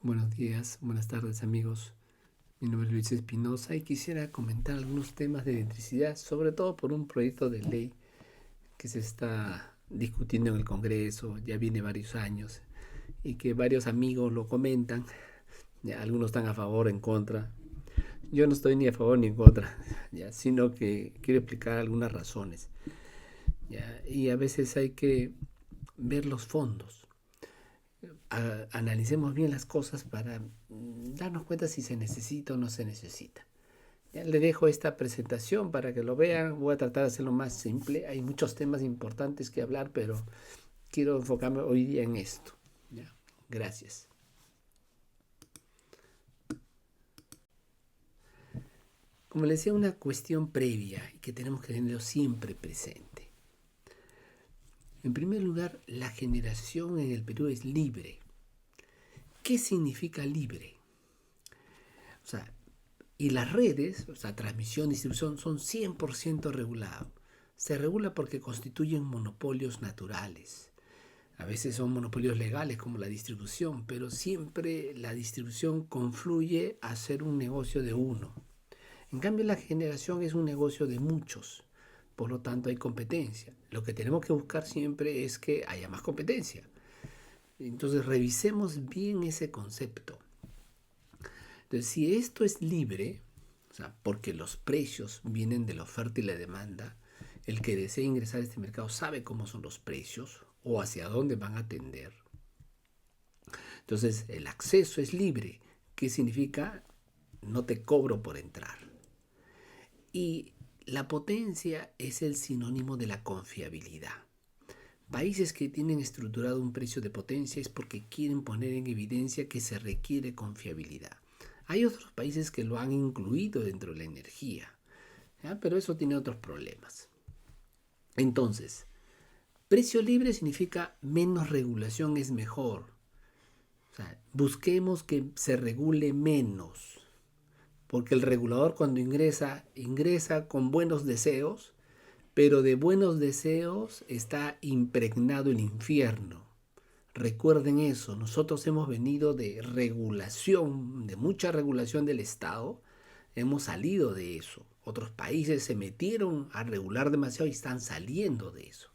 Buenos días, buenas tardes amigos. Mi nombre es Luis Espinosa y quisiera comentar algunos temas de electricidad, sobre todo por un proyecto de ley que se está discutiendo en el Congreso, ya viene varios años, y que varios amigos lo comentan. Ya, algunos están a favor, en contra. Yo no estoy ni a favor ni en contra, ya, sino que quiero explicar algunas razones. Ya, y a veces hay que ver los fondos. Analicemos bien las cosas para darnos cuenta si se necesita o no se necesita. Ya le dejo esta presentación para que lo vean. Voy a tratar de hacerlo más simple. Hay muchos temas importantes que hablar, pero quiero enfocarme hoy día en esto. Ya. Gracias. Como les decía, una cuestión previa y que tenemos que tenerlo siempre presente. En primer lugar, la generación en el Perú es libre. ¿Qué significa libre? O sea, y las redes, o sea, transmisión, distribución, son 100% regulados. Se regula porque constituyen monopolios naturales. A veces son monopolios legales como la distribución, pero siempre la distribución confluye a ser un negocio de uno. En cambio, la generación es un negocio de muchos. Por lo tanto, hay competencia. Lo que tenemos que buscar siempre es que haya más competencia. Entonces, revisemos bien ese concepto. Entonces, si esto es libre, o sea, porque los precios vienen de la oferta y la demanda, el que desea ingresar a este mercado sabe cómo son los precios o hacia dónde van a tender. Entonces, el acceso es libre. ¿Qué significa? No te cobro por entrar. Y la potencia es el sinónimo de la confiabilidad. Países que tienen estructurado un precio de potencia es porque quieren poner en evidencia que se requiere confiabilidad. Hay otros países que lo han incluido dentro de la energía, ¿ya? Pero eso tiene otros problemas. Entonces, precio libre significa menos regulación es mejor. O sea, busquemos que se regule menos, porque el regulador cuando ingresa con buenos deseos, pero de buenos deseos está impregnado el infierno. Recuerden eso, nosotros hemos venido de regulación, de mucha regulación del Estado, hemos salido de eso. Otros países se metieron a regular demasiado y están saliendo de eso.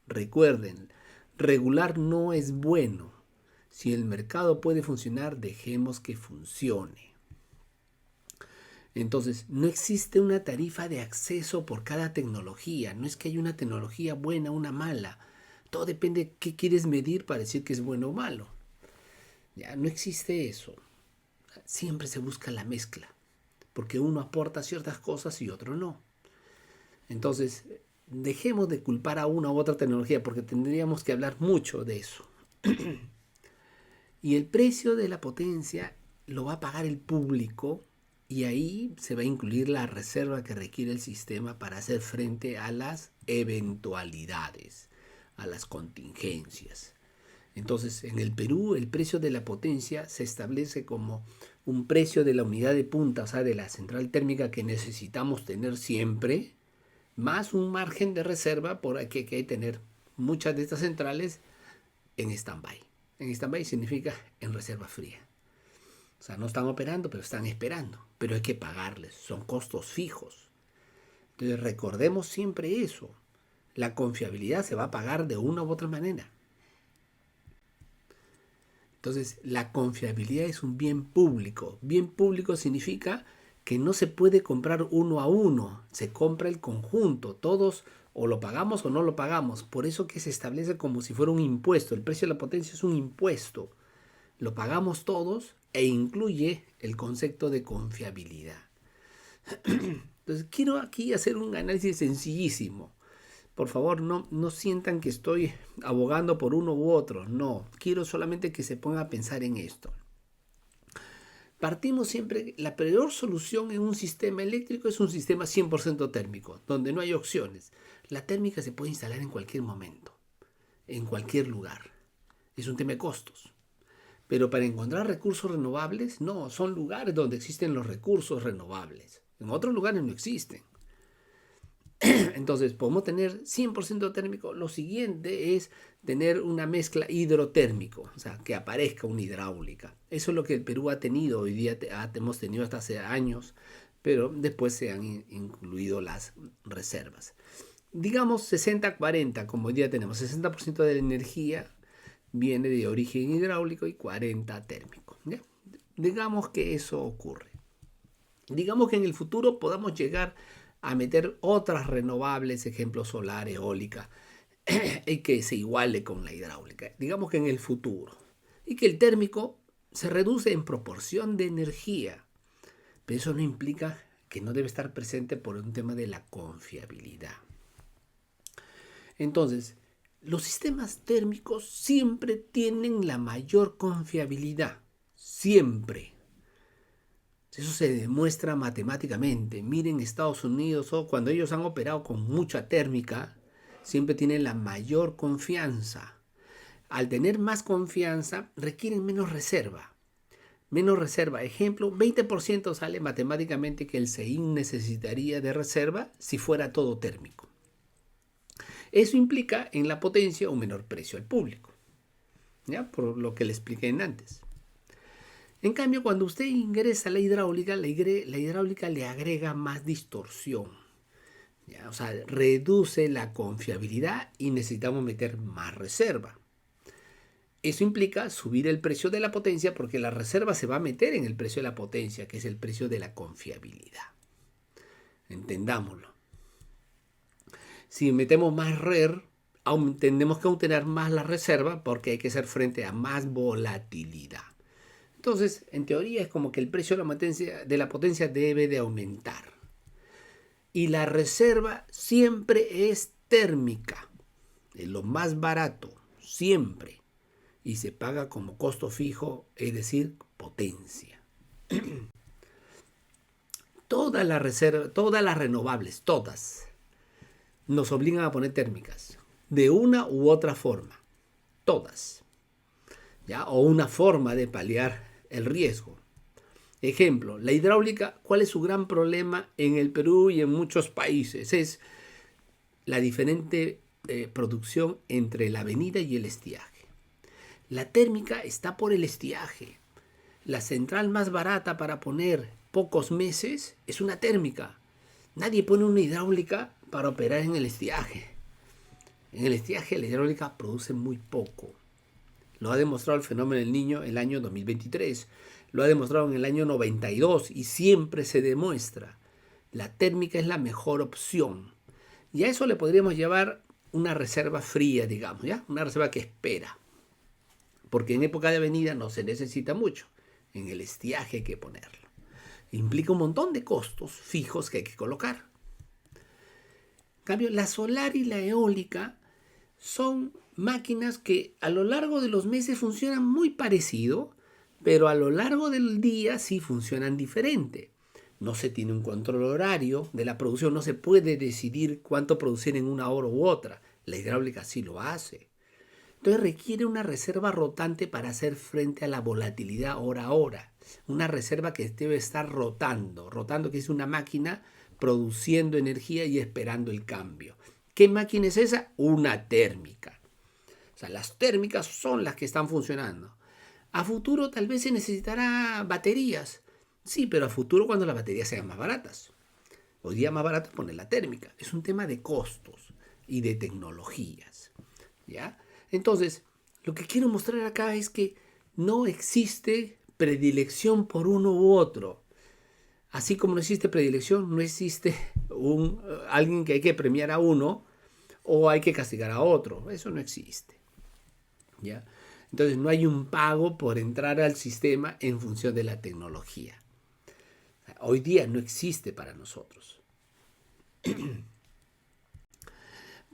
Recuerden, regular no es bueno. Si el mercado puede funcionar, dejemos que funcione. Entonces, no existe una tarifa de acceso por cada tecnología. No es que haya una tecnología buena o una mala. Todo depende de qué quieres medir para decir que es bueno o malo. Ya no existe eso. Siempre se busca la mezcla, porque uno aporta ciertas cosas y otro no. Entonces, dejemos de culpar a una u otra tecnología, porque tendríamos que hablar mucho de eso. Y el precio de la potencia lo va a pagar el público y ahí se va a incluir la reserva que requiere el sistema para hacer frente a las eventualidades, a las contingencias. Entonces, en el Perú, el precio de la potencia se establece como un precio de la unidad de punta, o sea, de la central térmica que necesitamos tener siempre, más un margen de reserva por aquí que hay que tener muchas de estas centrales en stand-by. En stand-by significa en reserva fría. O sea, no están operando, pero están esperando. Pero hay que pagarles, son costos fijos. Entonces, recordemos siempre eso. La confiabilidad se va a pagar de una u otra manera. Entonces, la confiabilidad es un bien público. Bien público significa que no se puede comprar uno a uno, se compra el conjunto, todos o lo pagamos o no lo pagamos. Por eso que se establece como si fuera un impuesto. El precio de la potencia es un impuesto. Lo pagamos todos e incluye el concepto de confiabilidad. Entonces, quiero aquí hacer un análisis sencillísimo. Por favor, no sientan que estoy abogando por uno u otro. No, quiero solamente que se pongan a pensar en esto. Partimos siempre, la peor solución en un sistema eléctrico es un sistema 100% térmico, donde no hay opciones. La térmica se puede instalar en cualquier momento, en cualquier lugar. Es un tema de costos. Pero para encontrar recursos renovables, no, son lugares donde existen los recursos renovables. En otros lugares no existen. Entonces, podemos tener 100% térmico. Lo siguiente es tener una mezcla hidrotérmico, o sea, que aparezca una hidráulica. Eso es lo que el Perú ha tenido, hoy día hemos tenido hasta hace años, pero después se han incluido las reservas. Digamos 60-40, como hoy día tenemos 60% de la energía viene de origen hidráulico y 40 térmico. ¿Ya? Digamos que eso ocurre. Digamos que en el futuro podamos llegar a meter otras renovables, ejemplo solar, eólica, y que se iguale con la hidráulica. Digamos que en el futuro. Y que el térmico se reduce en proporción de energía. Pero eso no implica que no debe estar presente por un tema de la confiabilidad. Entonces, los sistemas térmicos siempre tienen la mayor confiabilidad. Siempre. Eso se demuestra matemáticamente. Miren Estados Unidos, cuando ellos han operado con mucha térmica, siempre tienen la mayor confianza. Al tener más confianza, requieren menos reserva. Menos reserva. Ejemplo, 20% sale matemáticamente que el CEIN necesitaría de reserva si fuera todo térmico. Eso implica en la potencia un menor precio al público, ¿ya? Por lo que le expliqué antes. En cambio, cuando usted ingresa a la hidráulica le agrega más distorsión, ¿ya? O sea, reduce la confiabilidad y necesitamos meter más reserva. Eso implica subir el precio de la potencia porque la reserva se va a meter en el precio de la potencia, que es el precio de la confiabilidad. Entendámoslo. Si metemos más RER, tenemos que obtener más la reserva porque hay que hacer frente a más volatilidad. Entonces, en teoría es como que el precio de la potencia debe de aumentar. Y la reserva siempre es térmica. Es lo más barato, siempre. Y se paga como costo fijo, es decir, potencia. Todas las renovables, todas, nos obligan a poner térmicas, de una u otra forma, todas, ¿ya? O una forma de paliar el riesgo. Ejemplo, la hidráulica, ¿cuál es su gran problema en el Perú y en muchos países? Es la diferente producción entre la avenida y el estiaje. La térmica está por el estiaje. La central más barata para poner pocos meses es una térmica. Nadie pone una hidráulica para operar en el estiaje. En el estiaje la hidráulica produce muy poco. Lo ha demostrado el fenómeno del Niño en el año 2023. Lo ha demostrado en el año 92 y siempre se demuestra. La térmica es la mejor opción. Y a eso le podríamos llevar una reserva fría, digamos, ¿ya? Una reserva que espera. Porque en época de avenida no se necesita mucho. En el estiaje hay que ponerlo. Implica un montón de costos fijos que hay que colocar. En cambio, la solar y la eólica son máquinas que a lo largo de los meses funcionan muy parecido, pero a lo largo del día sí funcionan diferente. No se tiene un control horario de la producción, no se puede decidir cuánto producir en una hora u otra. La hidráulica sí lo hace. Entonces requiere una reserva rotante para hacer frente a la volatilidad hora a hora. Una reserva que debe estar rotando que es una máquina produciendo energía y esperando el cambio. ¿Qué máquina es esa? Una térmica. O sea, las térmicas son las que están funcionando. A futuro tal vez se necesitará baterías. Sí, pero a futuro cuando las baterías sean más baratas. Hoy día más barato es poner la térmica. Es un tema de costos y de tecnologías, ¿ya? Entonces, lo que quiero mostrar acá es que no existe predilección por uno u otro. Así como no existe predilección, no existe alguien que hay que premiar a uno o hay que castigar a otro. Eso no existe, ¿ya? Entonces, no hay un pago por entrar al sistema en función de la tecnología. Hoy día no existe para nosotros.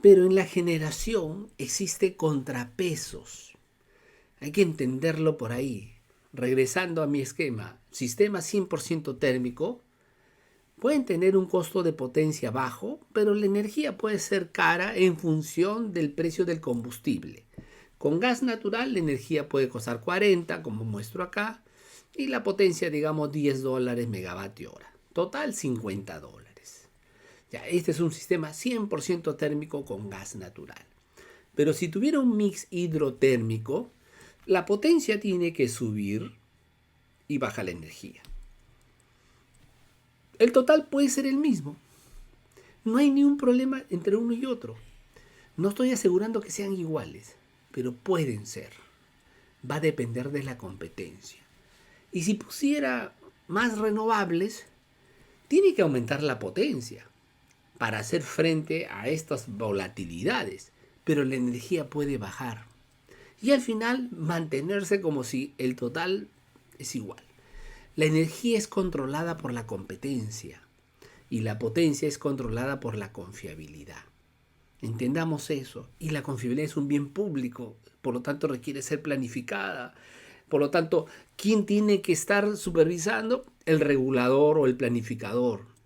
Pero en la generación existe contrapesos. Hay que entenderlo por ahí. Regresando a mi esquema, sistema 100% térmico, pueden tener un costo de potencia bajo, pero la energía puede ser cara en función del precio del combustible. Con gas natural la energía puede costar 40, como muestro acá, y la potencia, digamos, $10 megavatio hora. Total, $50. Ya, este es un sistema 100% térmico con gas natural. Pero si tuviera un mix hidrotérmico, la potencia tiene que subir y baja la energía. El total puede ser el mismo. No hay ningún problema entre uno y otro. No estoy asegurando que sean iguales, pero pueden ser. Va a depender de la competencia. Y si pusiera más renovables, tiene que aumentar la potencia para hacer frente a estas volatilidades, pero la energía puede bajar. Y al final mantenerse como si el total es igual. La energía es controlada por la competencia y la potencia es controlada por la confiabilidad. Entendamos eso. Y la confiabilidad es un bien público, por lo tanto requiere ser planificada. Por lo tanto, ¿quién tiene que estar supervisando? El regulador o el planificador.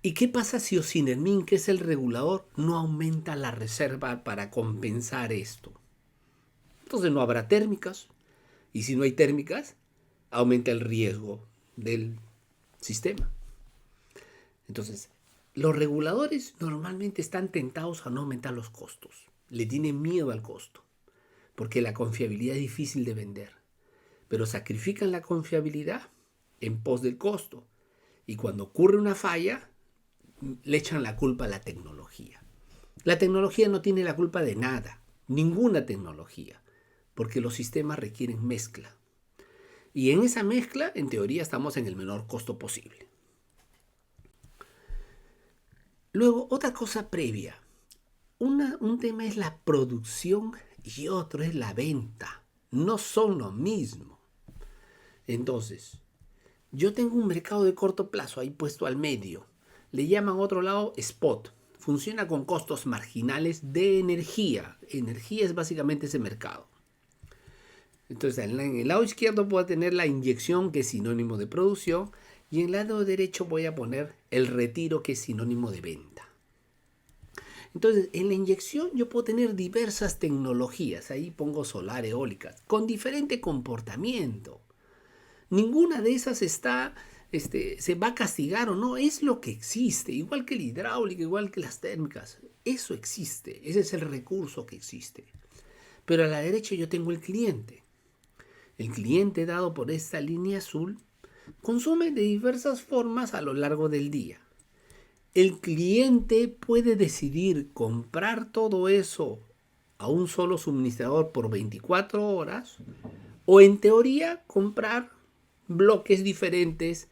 ¿Y qué pasa si Ocinermin, que es el regulador, no aumenta la reserva para compensar esto? Entonces no habrá térmicas. Y si no hay térmicas, aumenta el riesgo del sistema. Entonces, los reguladores normalmente están tentados a no aumentar los costos. Le tienen miedo al costo, porque la confiabilidad es difícil de vender. Pero sacrifican la confiabilidad en pos del costo. Y cuando ocurre una falla, le echan la culpa a la tecnología. La tecnología no tiene la culpa de nada, ninguna tecnología, porque los sistemas requieren mezcla. Y en esa mezcla, en teoría, estamos en el menor costo posible. Luego, otra cosa previa. Un tema es la producción y otro es la venta. No son lo mismo. Entonces, yo tengo un mercado de corto plazo ahí puesto al medio. Le llaman a otro lado spot. Funciona con costos marginales de energía. Energía es básicamente ese mercado. Entonces, en el lado izquierdo puedo tener la inyección, que es sinónimo de producción, y en el lado derecho voy a poner el retiro, que es sinónimo de venta. Entonces, en la inyección yo puedo tener diversas tecnologías. Ahí pongo solar, eólicas, con diferente comportamiento. Ninguna de esas se va a castigar o no. Es lo que existe. Igual que la hidráulica, igual que las térmicas. Eso existe. Ese es el recurso que existe. Pero a la derecha yo tengo el cliente. El cliente, dado por esta línea azul, consume de diversas formas a lo largo del día. El cliente puede decidir comprar todo eso a un solo suministrador por 24 horas o en teoría comprar bloques diferentes.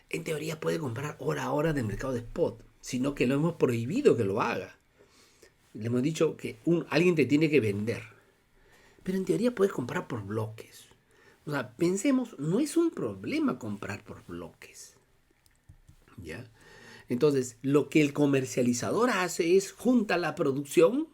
En teoría puede comprar hora a hora del mercado de spot, sino que lo hemos prohibido que lo haga. Le hemos dicho que alguien te tiene que vender. Pero en teoría puedes comprar por bloques. O sea, pensemos, no es un problema comprar por bloques. ¿Ya? Entonces, lo que el comercializador hace es junta la producción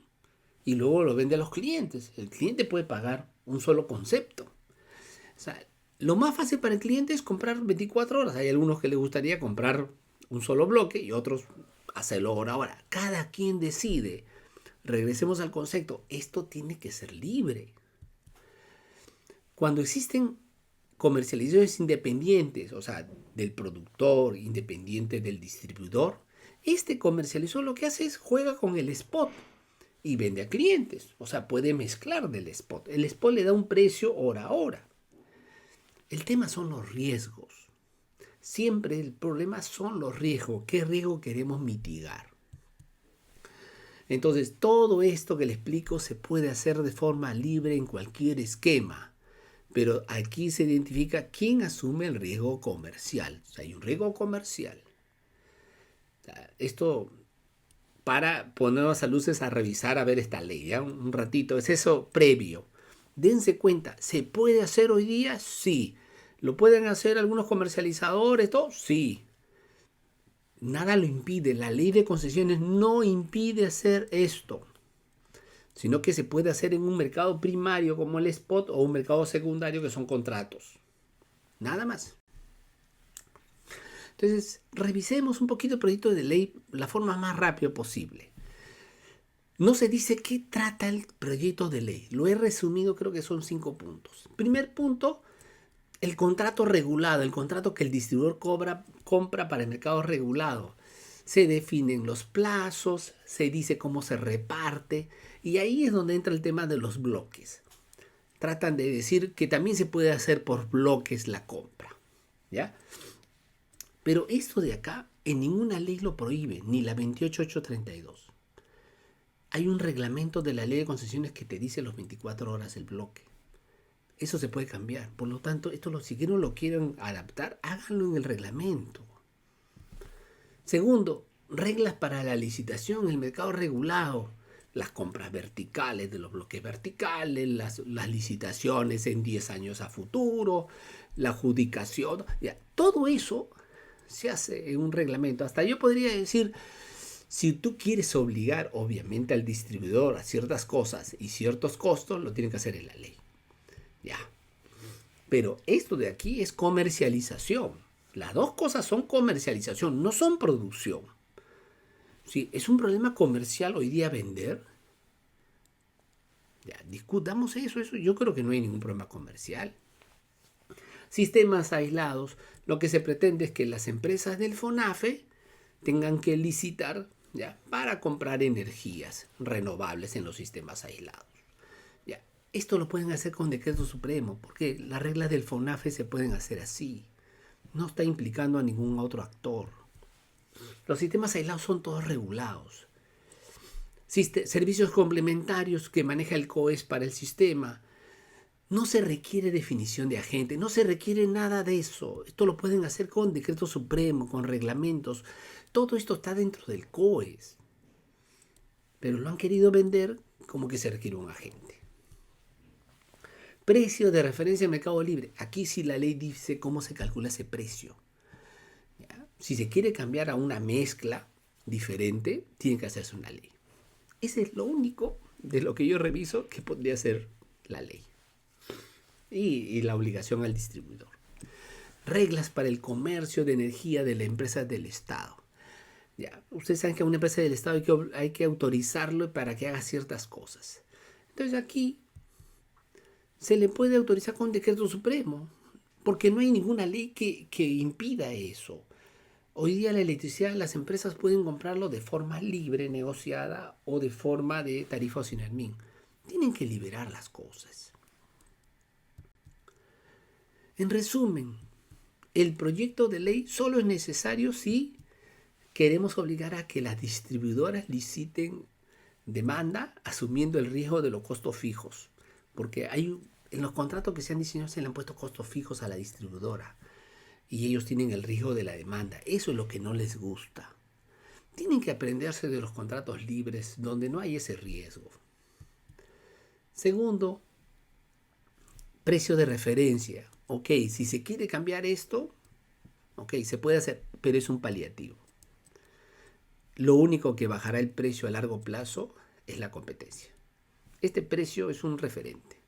y luego lo vende a los clientes. El cliente puede pagar un solo concepto. O sea, lo más fácil para el cliente es comprar 24 horas. Hay algunos que les gustaría comprar un solo bloque y otros hacerlo hora a hora. Cada quien decide. Regresemos al concepto. Esto tiene que ser libre. Cuando existen comercializadores independientes, o sea, del productor, independiente del distribuidor, este comercializador lo que hace es juega con el spot y vende a clientes. O sea, puede mezclar del spot. El spot le da un precio hora a hora. El tema son los riesgos. Siempre el problema son los riesgos. ¿Qué riesgo queremos mitigar? Entonces, todo esto que le explico se puede hacer de forma libre en cualquier esquema. Pero aquí se identifica quién asume el riesgo comercial. O sea, hay un riesgo comercial. O sea, esto para ponernos a luces a revisar, a ver esta ley, ¿ya? Un ratito, es eso previo. Dense cuenta, ¿se puede hacer hoy día? Sí. ¿Lo pueden hacer algunos comercializadores? ¿Todo? Sí. Nada lo impide. La ley de concesiones no impide hacer esto, sino que se puede hacer en un mercado primario como el spot o un mercado secundario que son contratos. Nada más. Entonces, revisemos un poquito el proyecto de ley la forma más rápida posible. No se dice qué trata el proyecto de ley. Lo he resumido, creo que son 5 puntos. Primer punto, el contrato regulado, el contrato que el distribuidor compra para el mercado regulado. Se definen los plazos, se dice cómo se reparte, y ahí es donde entra el tema de los bloques. Tratan de decir que también se puede hacer por bloques la compra, ¿ya? Pero esto de acá en ninguna ley lo prohíbe, ni la 28832. Hay un reglamento de la ley de concesiones que te dice los 24 horas el bloque. Eso se puede cambiar. Por lo tanto, si no lo quieren adaptar, háganlo en el reglamento. Segundo, reglas para la licitación, el mercado regulado, las compras verticales de los bloques verticales, las licitaciones en 10 años a futuro, la adjudicación, ya, todo eso se hace en un reglamento. Hasta yo podría decir, si tú quieres obligar obviamente al distribuidor a ciertas cosas y ciertos costos, lo tienen que hacer en la ley. Ya. Pero esto de aquí es comercialización. Las dos cosas son comercialización, no son producción. Sí, es un problema comercial hoy día vender. Ya, discutamos eso. Yo creo que no hay ningún problema comercial. Sistemas aislados. Lo que se pretende es que las empresas del FONAFE tengan que licitar, ¿ya?, para comprar energías renovables en los sistemas aislados. Ya. Esto lo pueden hacer con decreto supremo, porque las reglas del FONAFE se pueden hacer así. No está implicando a ningún otro actor. Los sistemas aislados son todos regulados. Servicios complementarios que maneja el COES para el sistema. No se requiere definición de agente, no se requiere nada de eso. Esto lo pueden hacer con decreto supremo, con reglamentos. Todo esto está dentro del COES. Pero lo han querido vender como que se requiere un agente. Precio de referencia al mercado libre. Aquí sí la ley dice cómo se calcula ese precio. ¿Ya? Si se quiere cambiar a una mezcla diferente, tiene que hacerse una ley. Ese es lo único de lo que yo reviso que podría ser la ley. Y la obligación al distribuidor. Reglas para el comercio de energía de la empresa del Estado. Ya, ustedes saben que a una empresa del Estado hay que autorizarlo para que haga ciertas cosas. Entonces aquí se le puede autorizar con decreto supremo, porque no hay ninguna ley que impida eso. Hoy día la electricidad, las empresas pueden comprarlo de forma libre, negociada, o de forma de tarifa o sin Sinermin. Tienen que liberar las cosas. En resumen, el proyecto de ley solo es necesario si queremos obligar a que las distribuidoras liciten demanda asumiendo el riesgo de los costos fijos. Porque en los contratos que se han diseñado se le han puesto costos fijos a la distribuidora. Y ellos tienen el riesgo de la demanda. Eso es lo que no les gusta. Tienen que aprenderse de los contratos libres donde no hay ese riesgo. Segundo, precio de referencia. Ok, si se quiere cambiar esto, ok, se puede hacer, pero es un paliativo. Lo único que bajará el precio a largo plazo es la competencia. Este precio es un referente.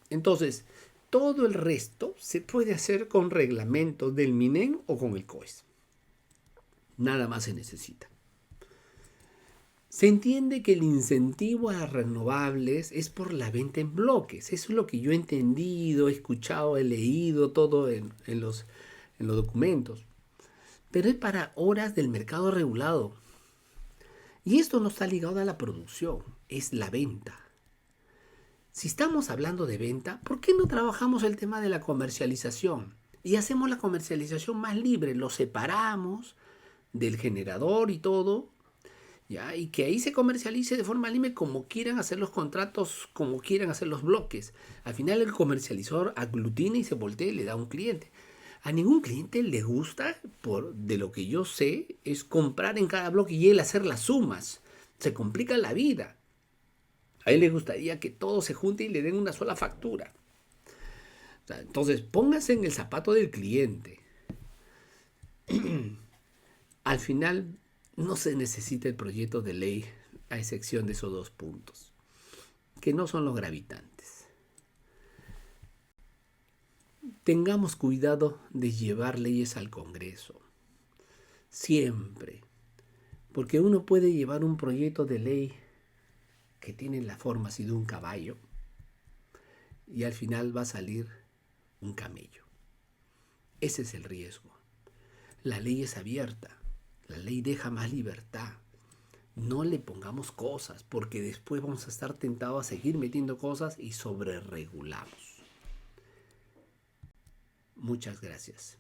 Entonces, todo el resto se puede hacer con reglamentos del MINEM o con el COES. Nada más se necesita. Se entiende que el incentivo a renovables es por la venta en bloques. Eso es lo que yo he entendido, he escuchado, he leído todo en los documentos. Pero es para horas del mercado regulado. Y esto no está ligado a la producción, es la venta. Si estamos hablando de venta, ¿por qué no trabajamos el tema de la comercialización? Y hacemos la comercialización más libre, lo separamos del generador y todo, ¿ya? Y que ahí se comercialice de forma libre como quieran hacer los contratos, como quieran hacer los bloques. Al final el comercializador aglutina y se voltea y le da a un cliente. A ningún cliente le gusta, de lo que yo sé, es comprar en cada bloque y él hacer las sumas. Se complica la vida. A él le gustaría que todo se junte y le den una sola factura. O sea, entonces, póngase en el zapato del cliente. Al final, no se necesita el proyecto de ley, a excepción de esos dos puntos, que no son los gravitantes. Tengamos cuidado de llevar leyes al Congreso. Siempre. Porque uno puede llevar un proyecto de ley que tiene la forma así de un caballo y al final va a salir un camello. Ese es el riesgo. La ley es abierta. La ley deja más libertad. No le pongamos cosas, porque después vamos a estar tentados a seguir metiendo cosas y sobreregulamos. Muchas gracias.